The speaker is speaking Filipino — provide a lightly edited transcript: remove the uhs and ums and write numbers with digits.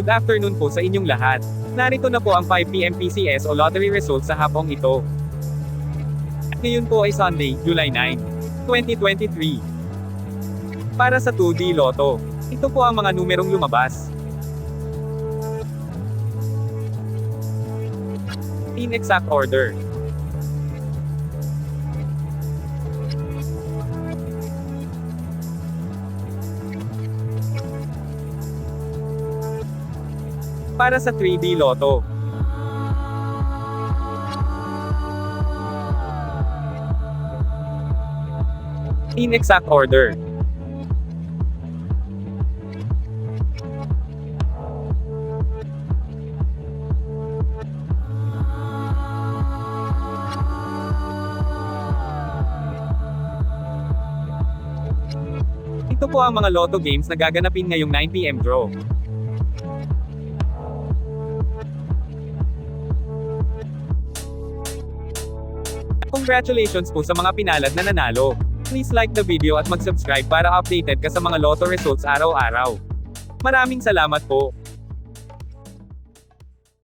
Good afternoon po sa inyong lahat. Narito na po ang 5 PM PCS o lottery results sa hapong ito. Ngayon po ay Sunday, July 9, 2023. Para sa 2D Lotto, ito po ang mga numerong lumabas. In exact order. Para sa 3D Lotto. In exact order. Ito po ang mga Lotto games na gaganapin ngayong 9 PM draw. Congratulations po sa mga pinalad na nanalo. Please like the video at mag-subscribe para updated ka sa mga Lotto results araw-araw. Maraming salamat po.